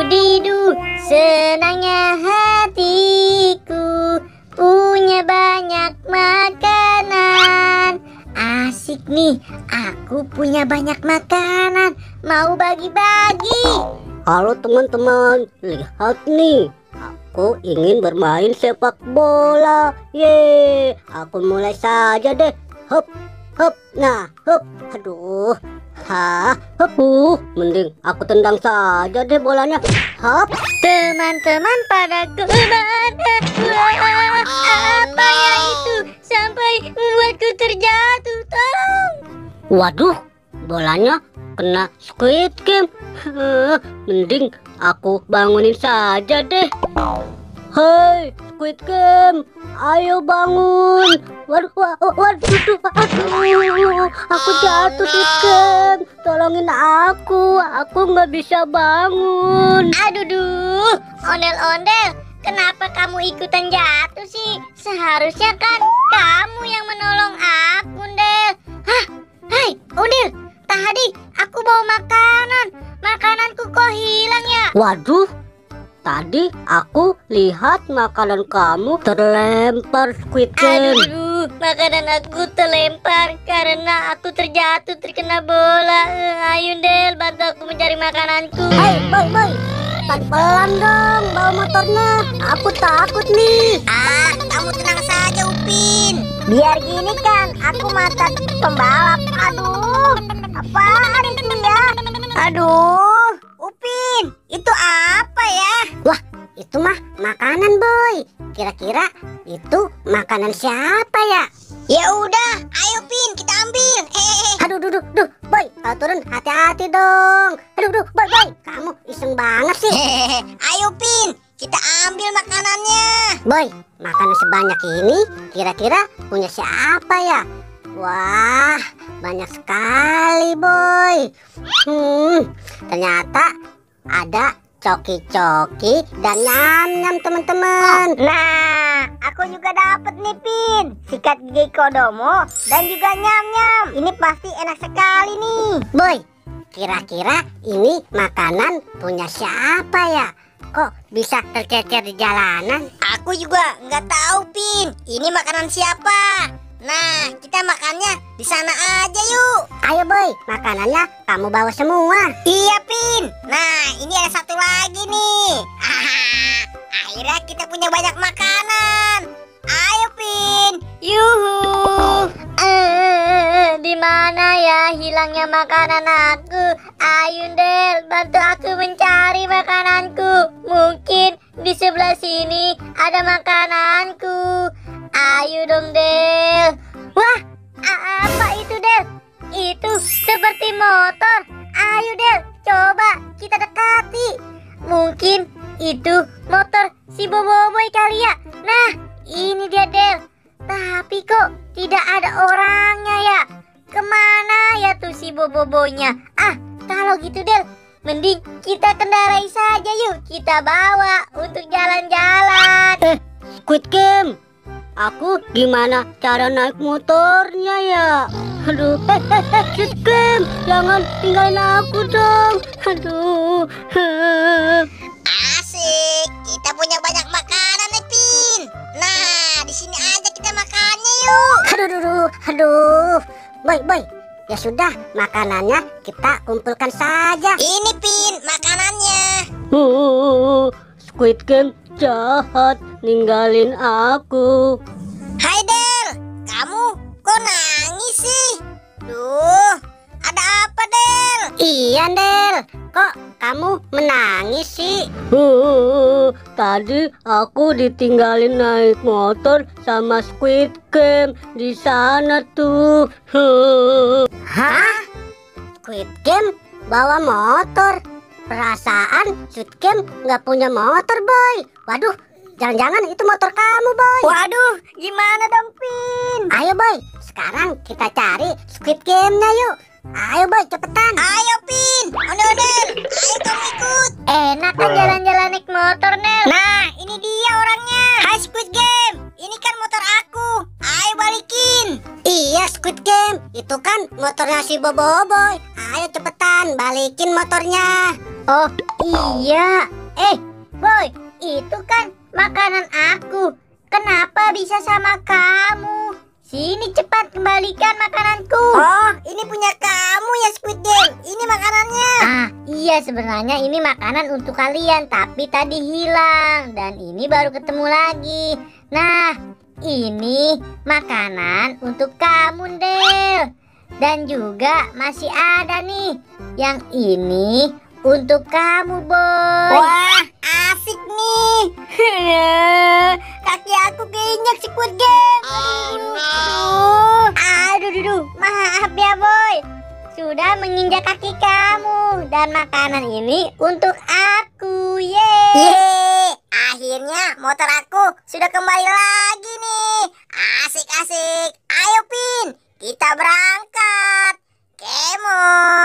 Udidu, senangnya hatiku punya banyak makanan. Asik nih, aku punya banyak makanan. Mau bagi-bagi. Halo teman-teman, lihat nih. Aku ingin bermain sepak bola. Ye, aku mulai saja deh. Hop, hop, nah, hop. Aduh, mending aku tendang saja deh bolanya. Hop. Teman-teman pada kemana? Wah, apa ya itu sampai membuatku terjatuh? Tolong. Waduh, bolanya kena Squid Game. Mending aku bangunin saja deh. Hei, Squid Game, ayo bangun. Waduh, aku jatuh Squid Game. Tolongin aku nggak bisa bangun. Aduh, ondel-ondel, kenapa kamu ikutan jatuh sih? Seharusnya kan kamu yang menolong aku, Ondel. Hah, hai, Ondel, tadi aku bawa makananku kok hilang ya? Waduh, tadi aku lihat makanan kamu terlempar Squid Game. Aduh, makanan aku terlempar karena aku terjatuh terkena bola. Ayo Del, bantu aku mencari makananku. Hei, boy, pelan dong bawa motornya. Aku takut nih. Kamu tenang saja Upin. Biar gini kan, aku mantan pembalap. Aduh, apaan itu ya? Aduh, Upin, itu apa ya? Wah, itu mah makanan boy. Kira-kira itu makanan siapa ya? Ya udah, ayo Pin, kita ambil. Aduh, boy, kalau turun hati-hati dong. Aduh, boy, kamu iseng banget sih. Ayo Pin, kita ambil makanannya. Boy, makanan sebanyak ini kira-kira punya siapa ya? Wah, banyak sekali boy. Ternyata ada coki-coki dan nyam-nyam teman-teman. Nah, aku juga dapat nih Pin, sikat gigi kodomo dan juga nyam-nyam. Ini pasti enak sekali nih. Boy, kira-kira ini makanan punya siapa ya? Kok bisa tercecer di jalanan? Aku juga nggak tahu Pin, ini makanan siapa. Nah, kita makannya di sana aja yuk. Ayo boy, makanannya kamu bawa semua. Iya Pin. Nah, ini ada satu lagi nih. Akhirnya kita punya banyak makanan. Ayo Pin. Yuhu. Di mana ya hilangnya makanan aku? Ayo Del, bantu aku mencari makananku. Mungkin di sebelah sini ada makananku. Ayo dong Del. Wah, apa itu Del? Itu seperti motor. Ayo Del, coba kita dekati. Mungkin itu motor si Boboiboy kali ya. Nah, ini dia Del. Tapi kok tidak ada orangnya ya? Kemana ya tuh si Boboiboynya? Kalau gitu Del, mending kita kendarai saja yuk. Kita bawa untuk jalan-jalan. Squid Game, aku gimana cara naik motornya ya? Aduh, Squid Game, jangan tinggalin aku dong. Aduh. Asik, kita punya banyak makanan nih Pin. Nah, di sini aja kita makannya yuk. Aduh. Boy, ya sudah, makanannya kita kumpulkan saja. Ini Pin, makanannya. Squid Game jahat, ninggalin aku. Hai Del, kamu kok nangis sih? Duh, ada apa Del? Iya Del, kok kamu menangis sih? Tadi aku ditinggalin naik motor sama Squid Game di sana tuh. Hah? Squid Game bawa motor? Perasaan Squid Game nggak punya motor boy. Waduh, jangan-jangan itu motor kamu boy. Waduh, gimana dong Pin? Ayo boy, sekarang kita cari Squid Game-nya yuk. Ayo boy, cepetan. Ayo Pin, ondel-ondel, ayo kamu ikut. Enak kan jalan-jalan naik motor Nel. Nah, ini dia orangnya. Hai Squid Game, ini kan motor aku. Ayo balikin. Iya Squid Game, itu kan motornya si Boboiboy. Ayo cepetan balikin motornya. Oh iya, Boy, itu kan makanan aku. Kenapa bisa sama kamu? Sini cepat kembalikan makananku. Oh, ini punya kamu ya Squid Game. Ini makanannya. Ah, iya sebenarnya ini makanan untuk kalian, tapi tadi hilang dan ini baru ketemu lagi. Nah, ini makanan untuk kamu, Del. Dan juga masih ada nih. Yang ini untuk kamu, Boy. Wah, asik nih. Kaki aku keinjak Squid Game. Aduh, maaf ya, Boy. Sudah menginjak kaki kamu. Dan makanan ini untuk aku. Yeay. Akhirnya motor aku sudah kembali lagi nih. Asik-asik. Ayo, Pin. Kita berangkat. Come on.